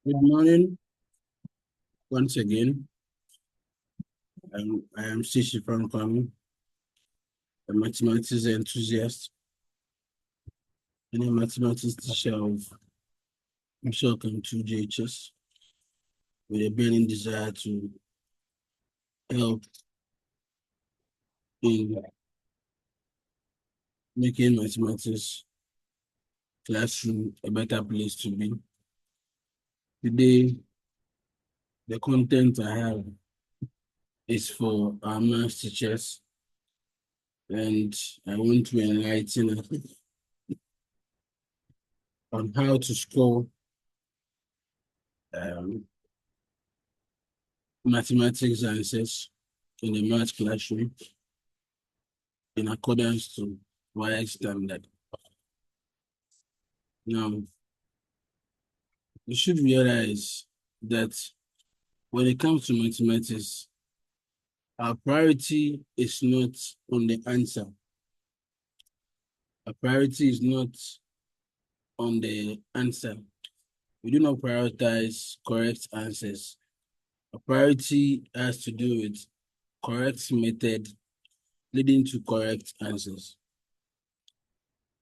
Good morning once again. I am Stacey from Kwame, a mathematics enthusiast and a mathematics teacher of Mshoka and 2JHS with a burning desire to help in making mathematics classroom a better place to be. Today, the content I have is for our math teachers, and I want to enlighten on how to score um, mathematics answers in a math classroom in accordance to Waec standard. Now, you should realize that when it comes to mathematics, our priority is not on the answer. Our priority is not on the answer. We do not prioritize correct answers. Our priority has to do with correct method leading to correct answers.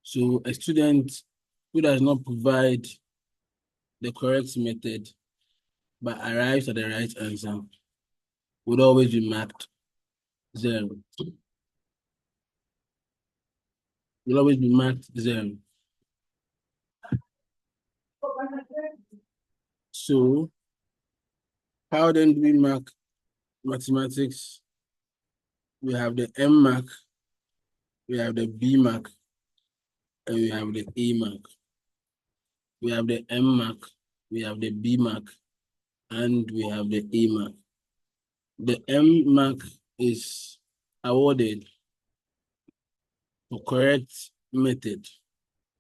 So a student who does not provide the correct method but arrives at the right answer would always be marked 0. Will always be marked 0. So how then do we mark mathematics? We have the M mark, we have the B mark, and we have the A mark. We have the M mark, we have the B mark, and we have the A mark. The M mark is awarded for correct method.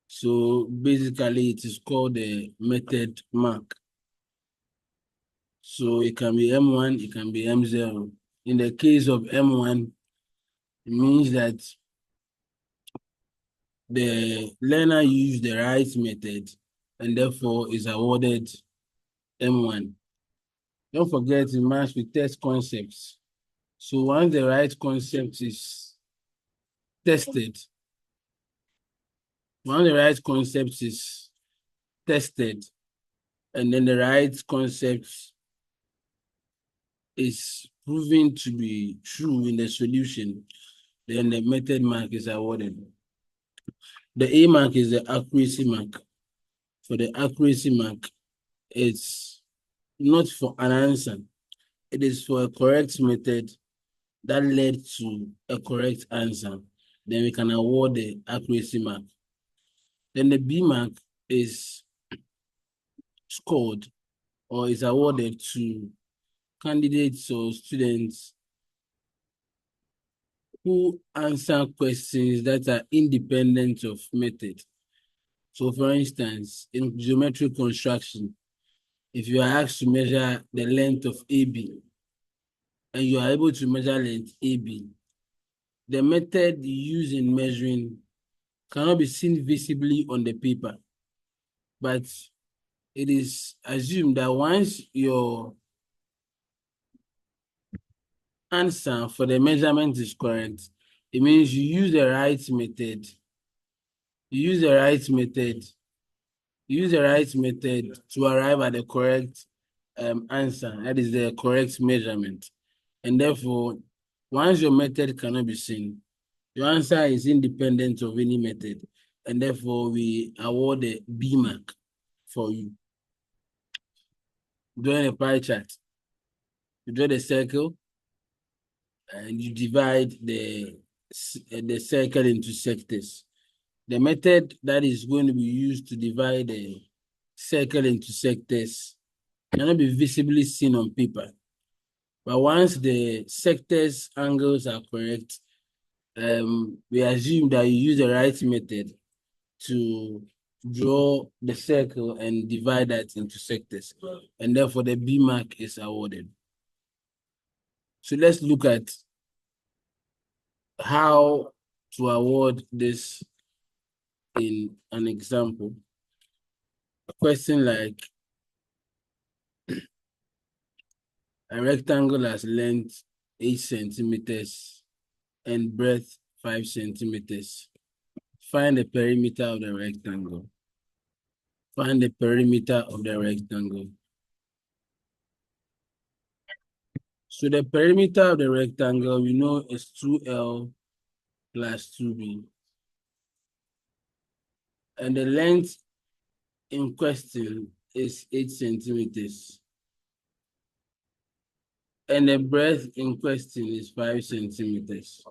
So basically it is called the method mark. So it can be M1, it can be M0. In the case of M1, it means that the learner used the right method and therefore is awarded M1. Don't forget in math we test concepts. So once the right concept is tested, once the right concept is tested, and then the right concept is proven to be true in the solution, then the method mark is awarded. The A mark is the accuracy mark. For the accuracy mark, it's not for an answer. It is for a correct method that led to a correct answer. Then we can award the accuracy mark. Then the B mark is scored or is awarded to candidates or students who answer questions that are independent of method. So for instance, in geometric construction, if you are asked to measure the length of AB and you are able to measure length AB, the method used in measuring cannot be seen visibly on the paper, but it is assumed that once your answer for the measurement is correct, it means you use the right method. You use the right method. You use the right method to arrive at the correct answer. That is the correct measurement. And therefore, once your method cannot be seen, your answer is independent of any method. And therefore, we award the B mark for you. Drawing a pie chart, you draw the circle and you divide the circle into sectors. The method that is going to be used to divide the circle into sectors cannot be visibly seen on paper. But once the sectors angles are correct, we assume that you use the right method to draw the circle and divide that into sectors. And therefore the B mark is awarded. So let's look at how to award this in an example. A question like A rectangle has length 8 centimeters and breadth 5 centimeters. Find the perimeter of the rectangle. Find the perimeter of the rectangle. So the perimeter of the rectangle, we know, is 2L plus 2B. And the length in question is 8 centimeters. And the breadth in question is 5 centimeters.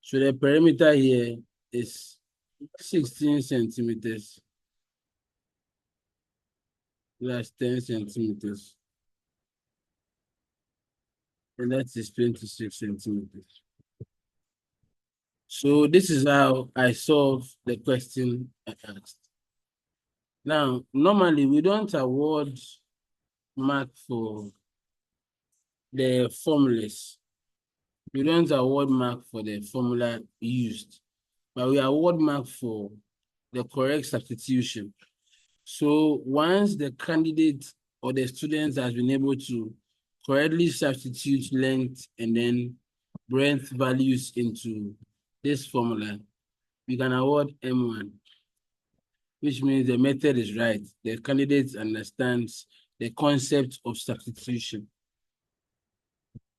So the perimeter here is 16 centimeters plus 10 centimeters. And that is 26 centimeters. So this is how I solve the question I asked. Now, normally we don't award mark for the formulas. We don't award mark for the formula used, but we award mark for the correct substitution. So once the candidate or the student has been able to correctly substitute length and then breadth values into this formula, we can award M1, which means the method is right. The candidate understands the concept of substitution.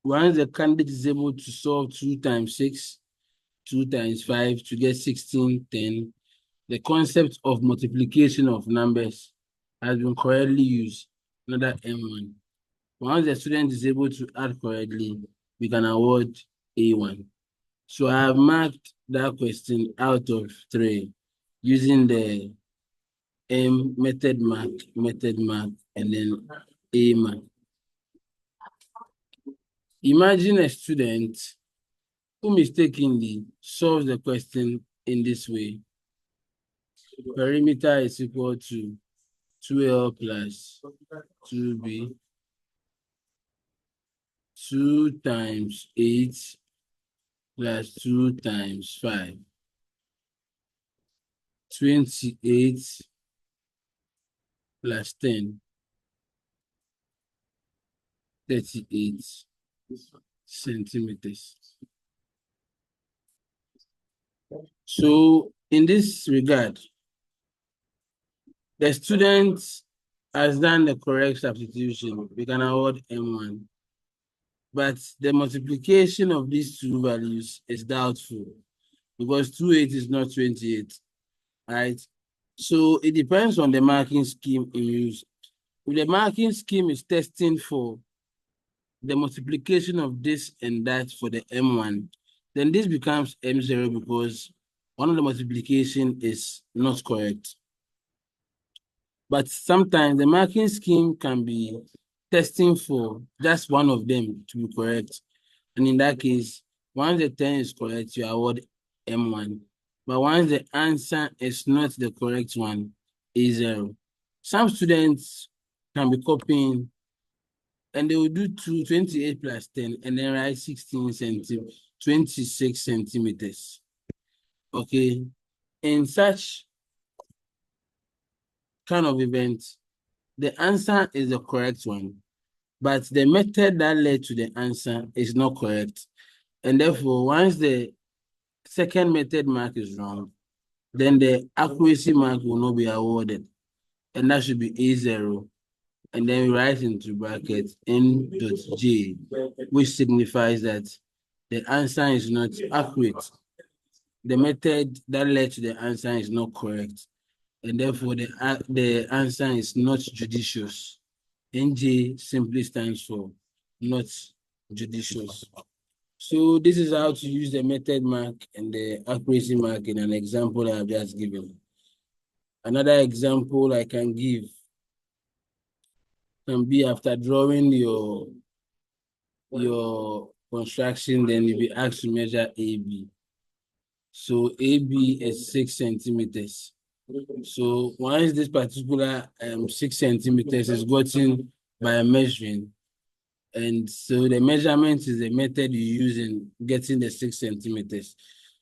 Once the candidate is able to solve 2 times 6, 2 times 5 to get 16, 10, the concept of multiplication of numbers has been correctly used, another M1. Once the student is able to add correctly, we can award A1. So I have marked that question out of 3 using the M method mark, and then A mark. Imagine a student who mistakenly solves the question in this way. Perimeter is equal to 2L plus 2B, 2 times 8 plus 2 times 5, 28 plus 10, 38 centimeters. So in this regard, the student has done the correct substitution. We can award M1. But the multiplication of these two values is doubtful because 28 is not 28, right? So it depends on the marking scheme in use. If the marking scheme is testing for the multiplication of this and that for the M1, then this becomes M0 because one of the multiplication is not correct. But sometimes the marking scheme can be testing for just one of them to be correct. And in that case, once the 10 is correct, you award M1. But once the answer is not the correct one, A0. Some students can be copying and they will do 28 plus 10 and then write 26 centimeters. Okay. In such kind of event, the answer is the correct one, but the method that led to the answer is not correct. And therefore, once the second method mark is wrong, then the accuracy mark will not be awarded. And that should be A0. And then we write into brackets N.J, which signifies that the answer is not accurate. The method that led to the answer is not correct. And therefore, the answer is not judicious. NJ simply stands for not judicious. So this is how to use the method mark and the accuracy mark in an example I have just given. Another example I can give can be after drawing your construction, then you'll be asked to measure AB. So AB is 6 centimeters. So once this particular 6 centimeters is gotten by measuring, and so the measurement is the method you use in getting the 6 centimeters.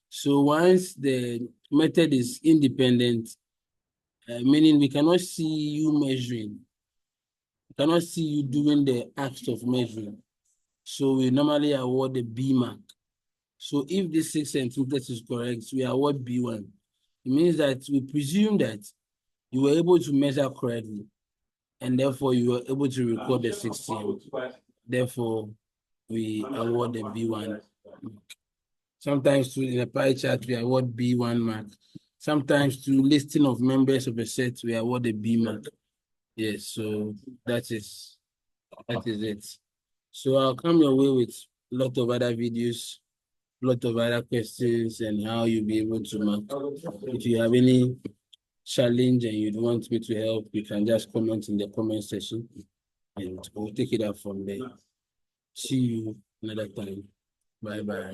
So once the method is independent, meaning we cannot see you measuring, cannot see you doing the act of measuring. So we normally award the B mark. So if this 6 centimeters is correct, we award B1. It means that we presume that you were able to measure correctly, and therefore you were able to record the 16. Therefore, we award the B1. Sometimes in a pie chart, we award B1 mark. Sometimes to listing of members of a set, we award a B mark. Yes, so that is it. So I'll come your way with a lot of other videos, a lot of other questions, and how you'll be able to mark. If you have any challenge and you'd want me to help, you can just comment in the comment section and we'll take it up from there. See you another time. Bye bye.